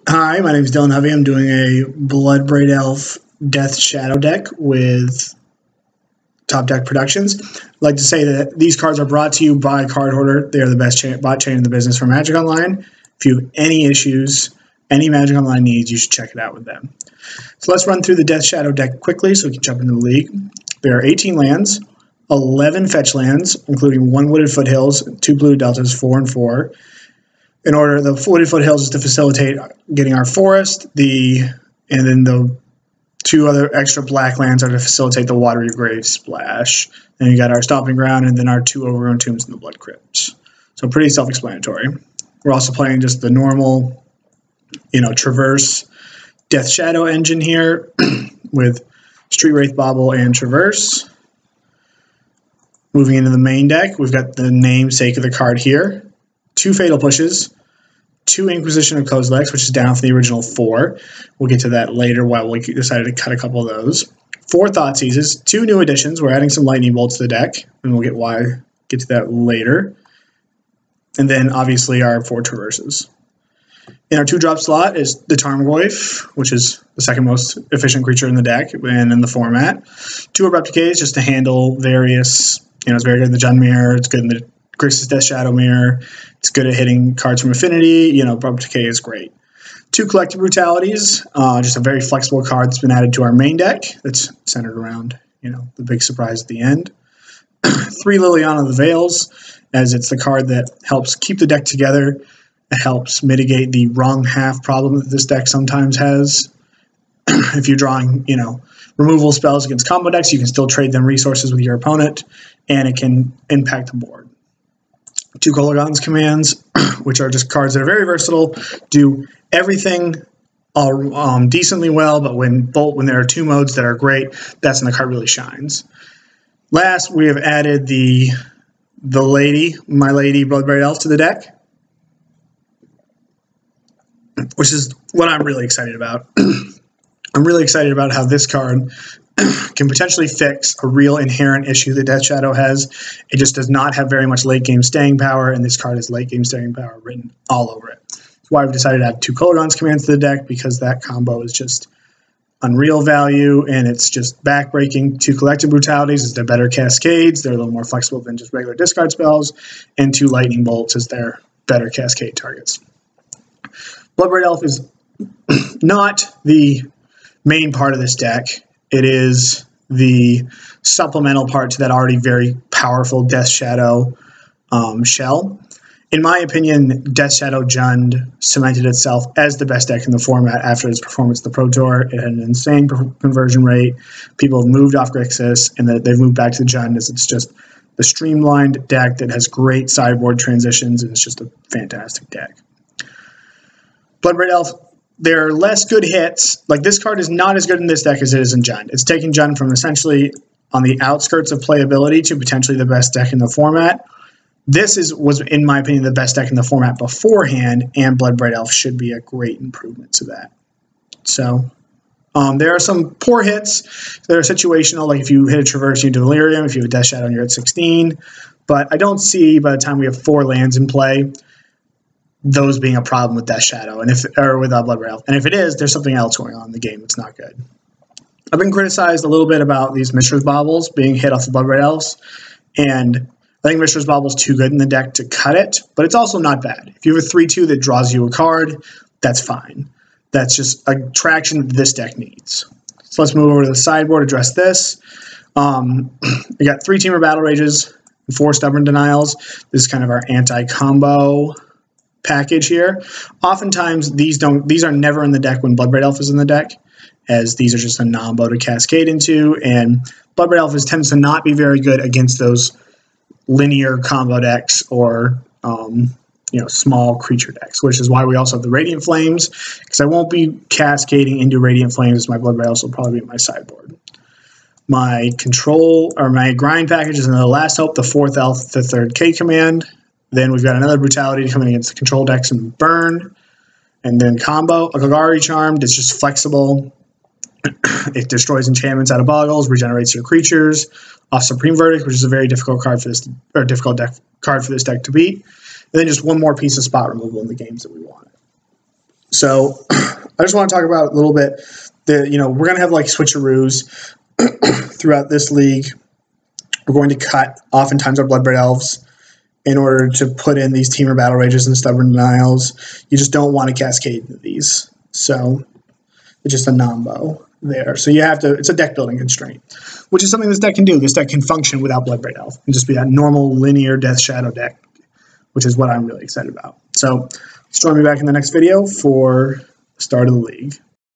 Hi, my name is Dylan Hovey. I'm doing a Bloodbraid Elf Death Shadow deck with Top Deck Productions. I'd like to say that these cards are brought to you by Card Hoarder. They are the best bot chain in the business for Magic Online. If you have any issues, any Magic Online needs, you should check it out with them. So let's run through the Death Shadow deck quickly so we can jump into the league. There are 18 lands, 11 fetch lands, including 1 Wooded Foothills, 2 Blue Deltas, 4 and 4. In order, the Wooded Foothills is to facilitate getting our forest, and then the 2 other extra black lands are to facilitate the Watery Grave Splash. Then you got our Stomping Ground, and then our 2 Overgrown Tombs and the Blood Crypt. So pretty self-explanatory. We're also playing just the normal, Traverse Death Shadow engine here with Street Wraith Bauble and Traverse. Moving into the main deck, we've got the namesake of the card here. 2 Fatal Pushes, 2 Inquisition of Kozilek, which is down from the original 4. We'll get to that later while we decided to cut a couple of those. 4 Thoughtseizes, 2 new additions. We're adding some Lightning Bolts to the deck, and we'll get to that later. And then, obviously, our 4 Traverses. In our 2-drop slot is the Tarmogoyf, which is the second most efficient creature in the deck and in the format. 2 Abrupt Decays, just to handle various, it's very good in the Jund Mirror, it's good in the Grixis Death Shadow Mirror. It's good at hitting cards from Affinity. Abrupt Decay is great. 2 Collective Brutalities, just a very flexible card that's been added to our main deck that's centered around, the big surprise at the end. 3 Liliana the Veils, as it's the card that helps keep the deck together. It helps mitigate the wrong half problem that this deck sometimes has. If you're drawing, removal spells against combo decks, you can still trade them resources with your opponent, and it can impact the board. 2 Kolaghan's Commands, which are just cards that are very versatile, do everything decently well, but when there are 2 modes that are great, that's when the card really shines. Last, we have added My Lady Bloodbraid Elf to the deck, which is what I'm really excited about. I'm really excited about how this card can potentially fix a real inherent issue that Death Shadow has. It just does not have very much late-game staying power, and this card has late-game staying power written all over it. That's why we've decided to add 2 Kolaghan's Commands to the deck, because that combo is just unreal value, and it's just backbreaking. 2 Collective Brutalities as their better cascades. They're a little more flexible than just regular discard spells, and 2 Lightning Bolts as their better cascade targets. Bloodbraid Elf is not the main part of this deck. It is the supplemental part to that already very powerful Death Shadow shell. In my opinion, Death Shadow Jund cemented itself as the best deck in the format after its performance at the Pro Tour. It had an insane conversion rate. People have moved off Grixis, and they've moved back to Jund as it's just the streamlined deck that has great sideboard transitions, and it's just a fantastic deck. Bloodbraid Elf, there are less good hits. Like, this card is not as good in this deck as it is in Jund. It's taken Jund from essentially on the outskirts of playability to potentially the best deck in the format. This was, in my opinion, the best deck in the format beforehand, and Bloodbraid Elf should be a great improvement to that. So, there are some poor hits that are situational, like if you hit a Traverse, you Delirium. If you have a Death Shadow, you're at 16. But I don't see, by the time we have 4 lands in play, those being a problem with Death Shadow or with Bloodbraid Elf. And if it is, there's something else going on in the game that's not good. I've been criticized a little bit about these Mishra's Baubles being hit off the Bloodbraid Elves, and I think Mishra's Bauble's too good in the deck to cut it, but it's also not bad. If you have a 3/2 that draws you a card, that's fine. That's just a traction that this deck needs. So let's move over to the sideboard, address this. We got 3 Teamer Battle Rages and 4 Stubborn Denials. This is kind of our anti-combo package here. Oftentimes these are never in the deck when Bloodbraid Elf is in the deck, as these are just a nombo to cascade into, and Bloodbraid Elf tends to not be very good against those linear combo decks or small creature decks, which is why we also have the Radiant Flames, because I won't be cascading into Radiant Flames. My Bloodbraid Elf will probably be in my sideboard. My grind package is another Last Hope, the 4th Elf, the 3rd K command. Then we've got another Brutality coming against the control decks and burn. And then combo, a Golgari Charmed. It's just flexible. It destroys enchantments out of boggles, regenerates your creatures. Off Supreme Verdict, which is a very difficult card for this, or difficult card for this deck to beat. And then just one more piece of spot removal in the games that we want. So I just want to talk about a little bit that, we're going to have like switcheroos throughout this league. We're going to cut oftentimes our Bloodbraid Elves in order to put in these Teamer Battle Rages and Stubborn Denials. You just don't want to cascade these. So it's just a nombo there. So you have to, it's a deck building constraint, which is something this deck can do. This deck can function without Bloodbraid Elf and just be that normal linear Death Shadow deck, which is what I'm really excited about. So let's join me back in the next video for the start of the league.